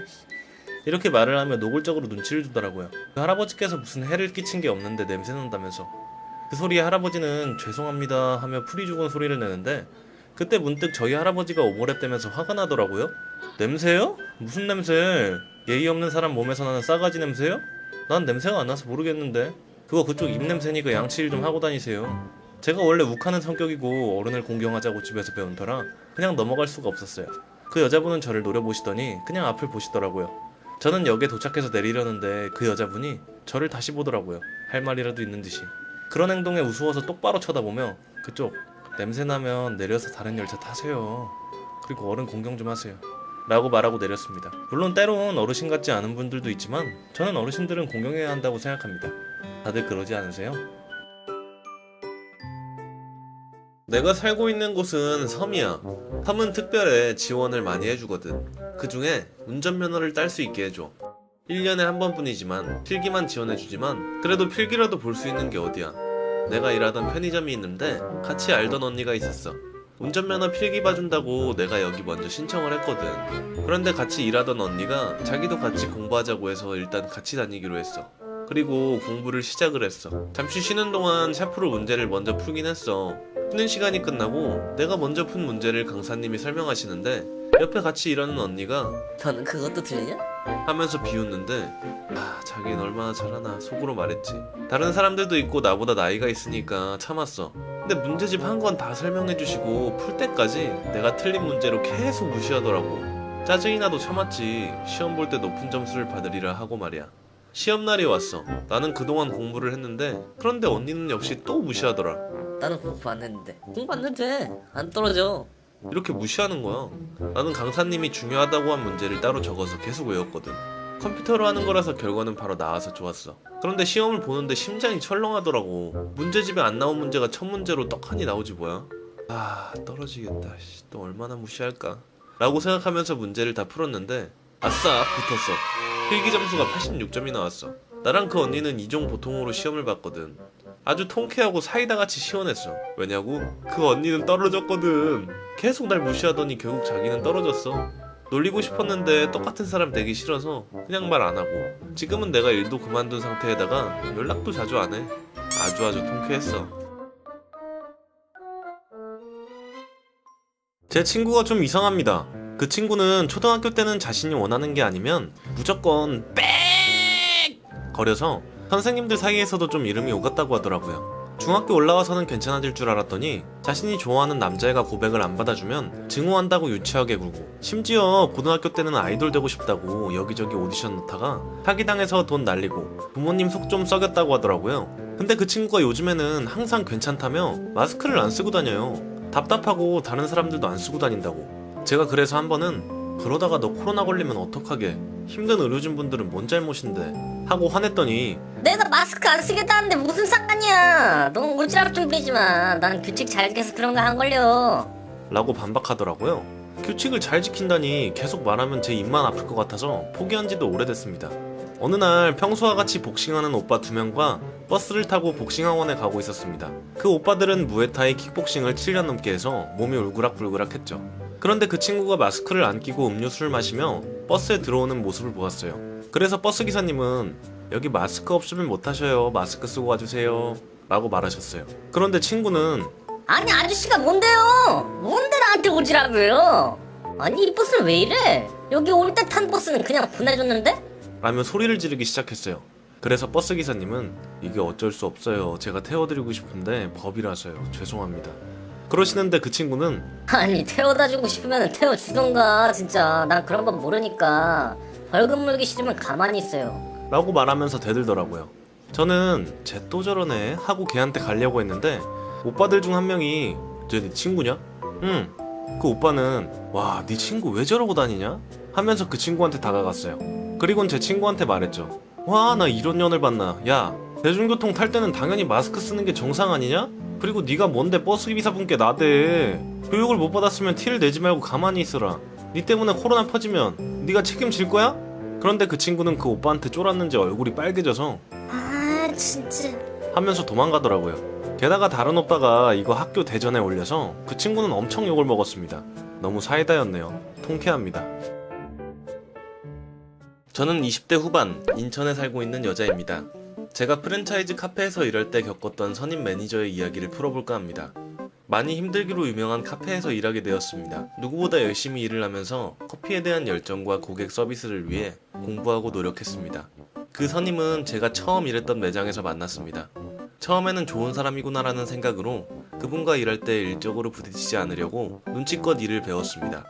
이렇게 말을 하며 노골적으로 눈치를 주더라고요. 그 할아버지께서 무슨 해를 끼친 게 없는데 냄새 난다면서. 그 소리에 할아버지는 죄송합니다 하며 풀이 죽은 소리를 내는데 그때 문득 저희 할아버지가 오버랩되면서 화가 나더라고요. 냄새요? 무슨 냄새? 예의 없는 사람 몸에서 나는 싸가지 냄새요? 난 냄새가 안 나서 모르겠는데. 그거 그쪽 입냄새니까 양치를 좀 하고 다니세요. 제가 원래 욱하는 성격이고 어른을 공경하자고 집에서 배운 터라 그냥 넘어갈 수가 없었어요. 그 여자분은 저를 노려보시더니 그냥 앞을 보시더라고요. 저는 역에 도착해서 내리려는데 그 여자분이 저를 다시 보더라고요. 할 말이라도 있는 듯이. 그런 행동에 우스워서 똑바로 쳐다보며 그쪽 냄새나면 내려서 다른 열차 타세요. 그리고 어른 공경 좀 하세요. 라고 말하고 내렸습니다. 물론 때론 어르신 같지 않은 분들도 있지만 저는 어르신들은 공경해야 한다고 생각합니다. 다들 그러지 않으세요? 내가 살고 있는 곳은 섬이야. 섬은 특별해 지원을 많이 해주거든. 그 중에 운전면허를 딸 수 있게 해줘. 1년에 한 번뿐이지만 필기만 지원해주지만 그래도 필기라도 볼 수 있는 게 어디야. 내가 일하던 편의점이 있는데 같이 알던 언니가 있었어. 운전면허 필기 봐준다고 내가 여기 먼저 신청을 했거든. 그런데 같이 일하던 언니가 자기도 같이 공부하자고 해서 일단 같이 다니기로 했어. 그리고 공부를 시작을 했어. 잠시 쉬는 동안 샤프로 문제를 먼저 풀긴 했어. 푸는 시간이 끝나고 내가 먼저 푼 문제를 강사님이 설명하시는데 옆에 같이 일하는 언니가 너는 그것도 틀리냐? 하면서 비웃는데 자기는 얼마나 잘하나 속으로 말했지. 다른 사람들도 있고 나보다 나이가 있으니까 참았어. 근데 문제집 한 건 다 설명해 주시고 풀 때까지 내가 틀린 문제로 계속 무시하더라고. 짜증이 나도 참았지. 시험 볼 때 높은 점수를 받으리라 하고 말이야. 시험날이 왔어. 나는 그동안 공부를 했는데 그런데 언니는 역시 또 무시하더라. 나는 공부 안 했는데. 공부 안 해도 돼. 안 떨어져. 이렇게 무시하는 거야. 나는 강사님이 중요하다고 한 문제를 따로 적어서 계속 외웠거든. 컴퓨터로 하는 거라서 결과는 바로 나와서 좋았어. 그런데 시험을 보는데 심장이 철렁하더라고. 문제집에 안 나온 문제가 첫 문제로 떡하니 나오지 뭐야. 아, 떨어지겠다. 또 얼마나 무시할까 라고 생각하면서 문제를 다 풀었는데 아싸, 붙었어. 필기 점수가 86점이 나왔어. 나랑 그 언니는 이종 보통으로 시험을 봤거든. 아주 통쾌하고 사이다같이 시원했어. 왜냐고? 그 언니는 떨어졌거든. 계속 날 무시하더니 결국 자기는 떨어졌어. 놀리고 싶었는데 똑같은 사람 되기 싫어서 그냥 말 안 하고, 지금은 내가 일도 그만둔 상태에다가 연락도 자주 안 해. 아주 통쾌했어. 제 친구가 좀 이상합니다. 그 친구는 초등학교 때는 자신이 원하는 게 아니면 무조건 빽 거려서 선생님들 사이에서도 좀 이름이 오갔다고 하더라고요. 중학교 올라와서는 괜찮아질 줄 알았더니 자신이 좋아하는 남자애가 고백을 안 받아주면 증오한다고 유치하게 굴고, 심지어 고등학교 때는 아이돌 되고 싶다고 여기저기 오디션 넣다가 사기당해서 돈 날리고 부모님 속 좀 썩였다고 하더라고요. 근데 그 친구가 요즘에는 항상 괜찮다며 마스크를 안 쓰고 다녀요. 답답하고 다른 사람들도 안 쓰고 다닌다고. 제가 그래서 한 번은 그러다가 너 코로나 걸리면 어떡하게, 힘든 의료진 분들은 뭔 잘못인데 하고 화냈더니 내가 마스크 안 쓰겠다는데 무슨 상관이야. 넌 오지랖 좀 부리지마. 난 규칙 잘 지켜서 그런 거 안 걸려. 라고 반박하더라고요. 규칙을 잘 지킨다니 계속 말하면 제 입만 아플 것 같아서 포기한 지도 오래됐습니다. 어느 날 평소와 같이 복싱하는 오빠 2명과 버스를 타고 복싱학원에 가고 있었습니다. 그 오빠들은 무에타이 킥복싱을 7년 넘게 해서 몸이 울그락불그락했죠. 그런데 그 친구가 마스크를 안 끼고 음료수를 마시며 버스에 들어오는 모습을 보았어요. 그래서 버스 기사님은 여기 마스크 없으면 못 타셔요. 마스크 쓰고 와주세요. 라고 말하셨어요. 그런데 친구는 아니 아저씨가 뭔데요? 뭔데 나한테 오지랖이에요? 아니 이 버스는 왜 이래? 여기 올 때 탄 버스는 그냥 보내줬는데? 라며 소리를 지르기 시작했어요. 그래서 버스 기사님은 이게 어쩔 수 없어요. 제가 태워드리고 싶은데 법이라서요. 죄송합니다. 그러시는데 그 친구는 아니 태워다 주고 싶으면 태워주던가. 진짜 난 그런 건 모르니까 벌금 물기 싫으면 가만히 있어요. 라고 말하면서 대들더라고요. 저는 쟤 또 저러네 하고 걔한테 가려고 했는데 오빠들 중 한 명이 쟤 네 친구냐? 응. 그 오빠는 와, 네 친구 왜 저러고 다니냐? 하면서 그 친구한테 다가갔어요. 그리고는 제 친구한테 말했죠. 와, 나 이런 년을 봤나. 야, 대중교통 탈 때는 당연히 마스크 쓰는 게 정상 아니냐? 그리고 네가 뭔데 버스 기사분께 나대. 교육을 못 받았으면 티를 내지 말고 가만히 있어라. 네 때문에 코로나 퍼지면 네가 책임질 거야? 그런데 그 친구는 그 오빠한테 쫄았는지 얼굴이 빨개져서 아 진짜. 하면서 도망가더라고요. 게다가 다른 오빠가 이거 학교 대전에 올려서 그 친구는 엄청 욕을 먹었습니다. 너무 사이다였네요. 통쾌합니다. 저는 20대 후반 인천에 살고 있는 여자입니다. 제가 프랜차이즈 카페에서 일할 때 겪었던 선임 매니저의 이야기를 풀어볼까 합니다. 많이 힘들기로 유명한 카페에서 일하게 되었습니다. 누구보다 열심히 일을 하면서 커피에 대한 열정과 고객 서비스를 위해 공부하고 노력했습니다. 그 선임은 제가 처음 일했던 매장에서 만났습니다. 처음에는 좋은 사람이구나라는 생각으로 그분과 일할 때 일적으로 부딪히지 않으려고 눈치껏 일을 배웠습니다.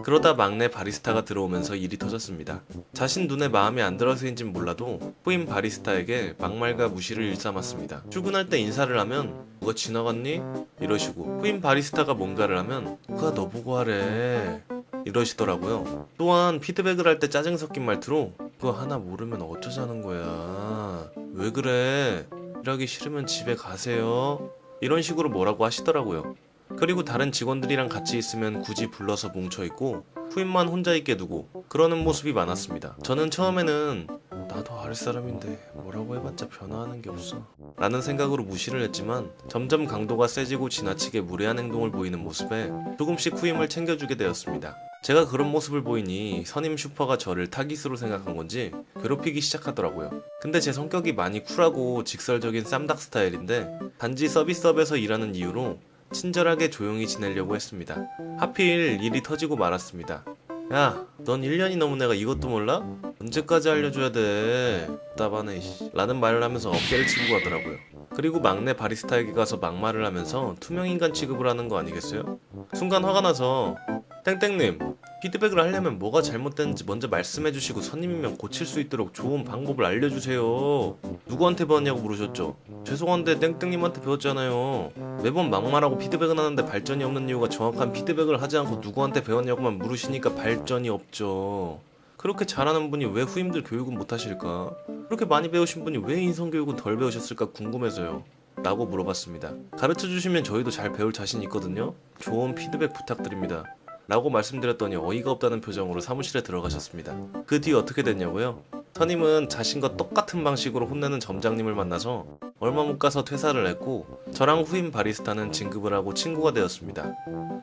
그러다 막내 바리스타가 들어오면서 일이 터졌습니다. 자신 눈에 마음에 안 들어서인진 몰라도 후임 바리스타에게 막말과 무시를 일삼았습니다. 출근할 때 인사를 하면 누가 지나갔니? 이러시고, 후임 바리스타가 뭔가를 하면 그가 너 보고 하래 이러시더라고요. 또한 피드백을 할 때 짜증 섞인 말투로 그거 하나 모르면 어쩌자는 거야, 왜 그래, 일하기 싫으면 집에 가세요, 이런 식으로 뭐라고 하시더라고요. 그리고 다른 직원들이랑 같이 있으면 굳이 불러서 뭉쳐있고 후임만 혼자 있게 두고 그러는 모습이 많았습니다. 저는 처음에는 나도 아랫사람인데 뭐라고 해봤자 변화하는 게 없어 라는 생각으로 무시를 했지만 점점 강도가 세지고 지나치게 무례한 행동을 보이는 모습에 조금씩 후임을 챙겨주게 되었습니다. 제가 그런 모습을 보이니 선임 슈퍼가 저를 타깃으로 생각한 건지 괴롭히기 시작하더라고요. 근데 제 성격이 많이 쿨하고 직설적인 쌈닭 스타일인데 단지 서비스업에서 일하는 이유로 친절하게 조용히 지내려고 했습니다. 하필 일이 터지고 말았습니다. 야, 넌 1년이 넘은 애가 이것도 몰라? 언제까지 알려줘야 돼? 답답하네 라는 말을 하면서 어깨를 치고 가더라고요. 그리고 막내 바리스타에게 가서 막말을 하면서 투명인간 취급을 하는 거 아니겠어요? 순간 화가 나서 땡땡님, 피드백을 하려면 뭐가 잘못됐는지 먼저 말씀해주시고 선임이면 고칠 수 있도록 좋은 방법을 알려주세요. 누구한테 배웠냐고 물으셨죠? 죄송한데 땡땡님한테 배웠잖아요. 매번 막말하고 피드백은 하는데 발전이 없는 이유가 정확한 피드백을 하지 않고 누구한테 배웠냐고만 물으시니까 발전이 없죠. 그렇게 잘하는 분이 왜 후임들 교육은 못하실까? 그렇게 많이 배우신 분이 왜 인성교육은 덜 배우셨을까 궁금해서요. 라고 물어봤습니다. 가르쳐주시면 저희도 잘 배울 자신 있거든요. 좋은 피드백 부탁드립니다. 라고 말씀드렸더니 어이가 없다는 표정으로 사무실에 들어가셨습니다. 그 뒤 어떻게 됐냐고요? 선임은 자신과 똑같은 방식으로 혼내는 점장님을 만나서 얼마 못 가서 퇴사를 했고 저랑 후임 바리스타는 진급을 하고 친구가 되었습니다.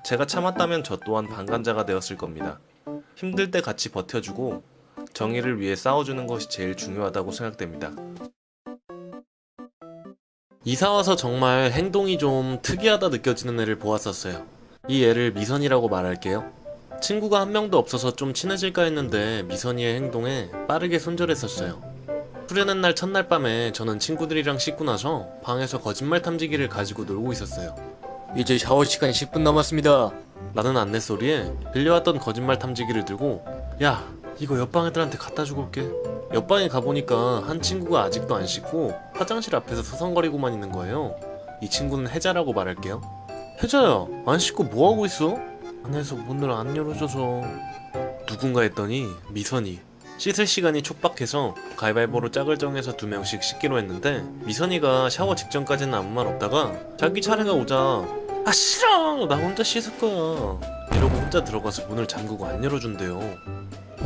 제가 참았다면 저 또한 방관자가 되었을 겁니다. 힘들 때 같이 버텨주고 정의를 위해 싸워주는 것이 제일 중요하다고 생각됩니다. 이사 와서 정말 행동이 좀 특이하다 느껴지는 애를 보았었어요. 이 애를 미선이라고 말할게요. 친구가 한 명도 없어서 좀 친해질까 했는데 미선이의 행동에 빠르게 손절했었어요. 수련회 날 첫날 밤에 저는 친구들이랑 씻고 나서 방에서 거짓말 탐지기를 가지고 놀고 있었어요. 이제 샤워 시간이 10분 남았습니다. 라는 안내 소리에 빌려왔던 거짓말 탐지기를 들고 야 이거 옆방 애들한테 갖다 주고 올게. 옆방에 가보니까 한 친구가 아직도 안 씻고 화장실 앞에서 서성거리고만 있는 거예요. 이 친구는 혜자라고 말할게요. 혜자야 안 씻고 뭐하고 있어? 안에서 문을 안 열어줘서. 누군가 했더니 미선이. 씻을 시간이 촉박해서 가위바위보로 짝을 정해서 2명씩 씻기로 했는데 미선이가 샤워 직전까지는 아무 말 없다가 자기 차례가 오자 아 싫어 나 혼자 씻을 거야 이러고 혼자 들어가서 문을 잠그고 안 열어준대요.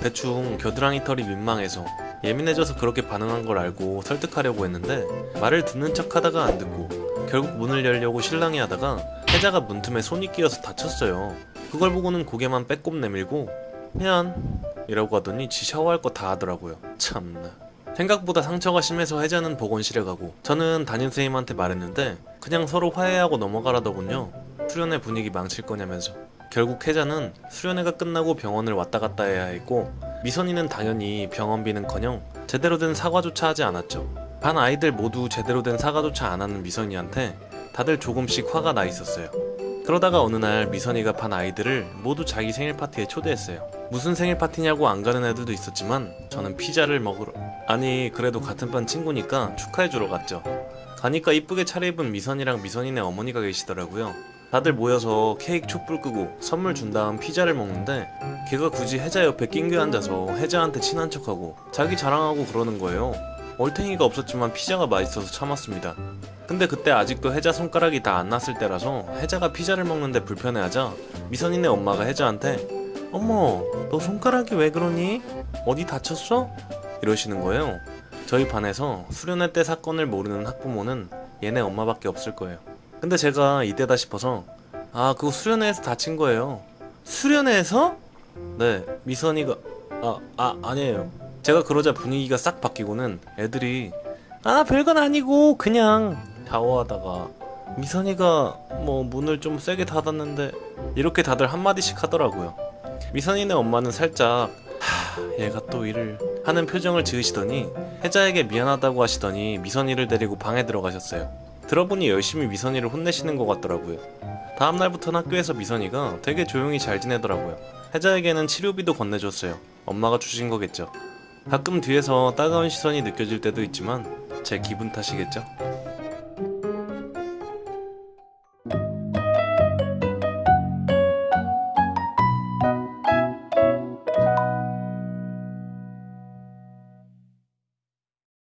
대충 겨드랑이 털이 민망해서 예민해져서 그렇게 반응한 걸 알고 설득하려고 했는데 말을 듣는 척 하다가 안 듣고 결국 문을 열려고 실랑이 하다가 혜자가 문틈에 손이 끼어서 다쳤어요. 그걸 보고는 고개만 빼꼼 내밀고 미안 이라고 하더니 지 샤워할 거 다 하더라고요. 참나. 생각보다 상처가 심해서 혜자는 보건실에 가고 저는 담임선생님한테 말했는데 그냥 서로 화해하고 넘어가라더군요. 수련회 분위기 망칠 거냐면서. 결국 혜자는 수련회가 끝나고 병원을 왔다 갔다 해야 했고 미선이는 당연히 병원비는커녕 제대로 된 사과조차 하지 않았죠. 반 아이들 모두 제대로 된 사과조차 안 하는 미선이한테 다들 조금씩 화가 나 있었어요. 그러다가 어느 날 미선이가 반 아이들을 모두 자기 생일 파티에 초대했어요. 무슨 생일 파티냐고 안 가는 애들도 있었지만 저는 피자를 먹으러 아니 그래도 같은 반 친구니까 축하해주러 갔죠. 가니까 이쁘게 차려입은 미선이랑 미선이네 어머니가 계시더라고요. 다들 모여서 케이크 촛불 끄고 선물 준 다음 피자를 먹는데 걔가 굳이 혜자 옆에 낑겨 앉아서 혜자한테 친한 척하고 자기 자랑하고 그러는 거예요. 얼탱이가 없었지만 피자가 맛있어서 참았습니다. 근데 그때 아직도 혜자 손가락이 다 안 났을 때라서 혜자가 피자를 먹는데 불편해하자 미선이네 엄마가 혜자한테 어머 너 손가락이 왜 그러니? 어디 다쳤어? 이러시는 거예요. 저희 반에서 수련회 때 사건을 모르는 학부모는 얘네 엄마밖에 없을 거예요. 근데 제가 이때다 싶어서 아 그거 수련회에서 다친 거예요. 수련회에서? 네 미선이가 아니에요. 제가 그러자 분위기가 싹 바뀌고는 애들이 아 별건 아니고 그냥 샤워하다가 미선이가 뭐 문을 좀 세게 닫았는데 이렇게 다들 한마디씩 하더라고요. 미선이네 엄마는 살짝 얘가 또 일을 하는 표정을 지으시더니 혜자에게 미안하다고 하시더니 미선이를 데리고 방에 들어가셨어요. 들어보니 열심히 미선이를 혼내시는 것 같더라고요. 다음날부터는 학교에서 미선이가 되게 조용히 잘 지내더라고요. 혜자에게는 치료비도 건네줬어요. 엄마가 주신 거겠죠. 가끔 뒤에서 따가운 시선이 느껴질 때도 있지만 제 기분 탓이겠죠?